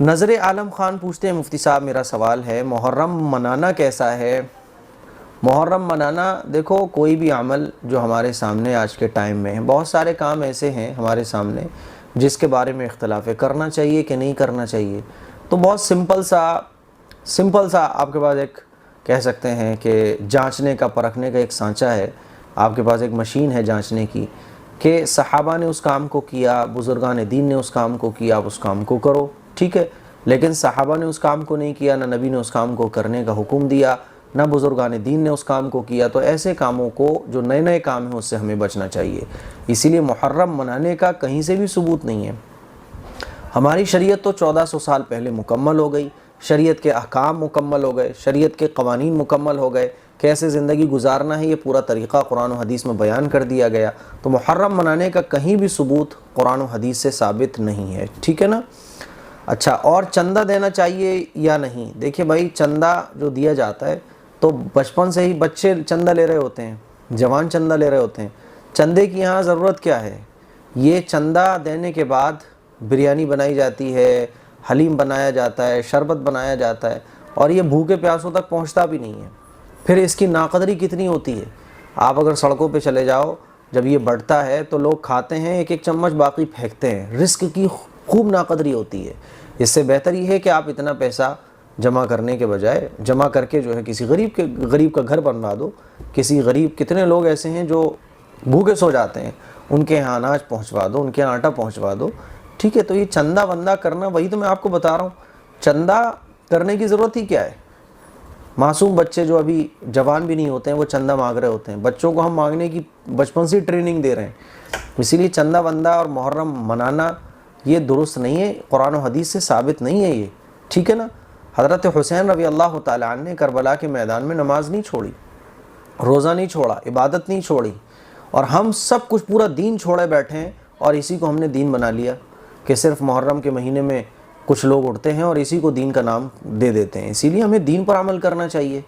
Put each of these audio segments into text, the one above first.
نظر عالم خان پوچھتے ہیں مفتی صاحب میرا سوال ہے محرم منانا کیسا ہے؟ محرم منانا دیکھو کوئی بھی عمل جو ہمارے سامنے آج کے ٹائم میں ہے، بہت سارے کام ایسے ہیں ہمارے سامنے جس کے بارے میں اختلاف ہے کرنا چاہیے کہ نہیں کرنا چاہیے. تو بہت سمپل سا آپ کے پاس ایک کہہ سکتے ہیں کہ جانچنے کا پرکھنے کا ایک سانچہ ہے، آپ کے پاس ایک مشین ہے جانچنے کی کہ صحابہ نے اس کام کو کیا، بزرگان دین نے اس کام کو کیا، آپ اس کام کو کرو، ٹھیک ہے. لیکن صحابہ نے اس کام کو نہیں کیا، نہ نبی نے اس کام کو کرنے کا حکم دیا، نہ بزرگان دین نے اس کام کو کیا. تو ایسے کاموں کو جو نئے کام ہیں اس سے ہمیں بچنا چاہیے. اسی لیے محرم منانے کا کہیں سے بھی ثبوت نہیں ہے. ہماری شریعت تو 1400 سال پہلے مکمل ہو گئی، شریعت کے احکام مکمل ہو گئے، شریعت کے قوانین مکمل ہو گئے، کیسے زندگی گزارنا ہے یہ پورا طریقہ قرآن و حدیث میں بیان کر دیا گیا. تو محرم منانے کا کہیں بھی ثبوت قرآن و حدیث سے ثابت نہیں ہے، ٹھیک ہے نا. اچھا، اور چندہ دینا چاہیے یا نہیں؟ دیکھیں بھائی، چندہ جو دیا جاتا ہے تو بچپن سے ہی بچے چندہ لے رہے ہوتے ہیں، جوان چندہ لے رہے ہوتے ہیں. چندے کی یہاں ضرورت کیا ہے؟ یہ چندہ دینے کے بعد بریانی بنائی جاتی ہے، حلیم بنایا جاتا ہے، شربت بنایا جاتا ہے، اور یہ بھوکے پیاسوں تک پہنچتا بھی نہیں ہے. پھر اس کی ناقدری کتنی ہوتی ہے. آپ اگر سڑکوں پہ چلے جاؤ، جب یہ بڑھتا ہے تو لوگ کھاتے ہیں ایک چمچ، باقی پھینکتے ہیں. رزق کی خوب ناقدری ہوتی ہے. اس سے بہتر یہ ہے کہ آپ اتنا پیسہ جمع کرنے کے بجائے جمع کر کے جو ہے کسی غریب کا گھر بنوا دو. کسی غریب، کتنے لوگ ایسے ہیں جو بھوکے سو جاتے ہیں، ان کے یہاں اناج پہنچوا دو، ان کے یہاں آٹا پہنچوا دو، ٹھیک ہے. تو یہ چندہ بندہ کرنا، وہی تو میں آپ کو بتا رہا ہوں، چندہ کرنے کی ضرورت ہی کیا ہے؟ معصوم بچے جو ابھی جوان بھی نہیں ہوتے ہیں وہ چندہ مانگ رہے ہوتے ہیں. بچوں کو ہم مانگنے کی بچپن سے ٹریننگ دے رہے ہیں. اسی لیے چندہ بندہ اور محرم منانا یہ درست نہیں ہے، قرآن و حدیث سے ثابت نہیں ہے یہ، ٹھیک ہے نا. حضرت حسین رضی اللہ تعالیٰ عنہ نے کربلا کے میدان میں نماز نہیں چھوڑی، روزہ نہیں چھوڑا، عبادت نہیں چھوڑی، اور ہم سب کچھ پورا دین چھوڑے بیٹھے ہیں اور اسی کو ہم نے دین بنا لیا کہ صرف محرم کے مہینے میں کچھ لوگ اٹھتے ہیں اور اسی کو دین کا نام دے دیتے ہیں. اسی لیے ہمیں دین پر عمل کرنا چاہیے.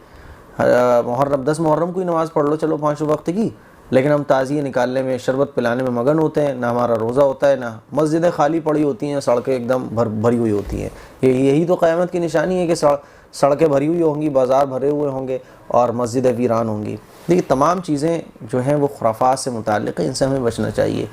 محرم 10 محرم کو ہی نماز پڑھ لو چلو 5 وقت کی، لیکن ہم تعزیے نکالنے میں، شربت پلانے میں مگن ہوتے ہیں. نہ ہمارا روزہ ہوتا ہے، نہ مسجدیں خالی پڑی ہوتی ہیں، سڑکیں ایک دم بھری ہوئی ہوتی ہیں. یہی تو قیامت کی نشانی ہے کہ سڑکیں بھری ہوئی ہوں گی، بازار بھرے ہوئے ہوں گے اور مسجدیں ویران ہوں گی. دیکھیے تمام چیزیں جو ہیں وہ خرافات سے متعلق ہیں، ان سے ہمیں بچنا چاہیے.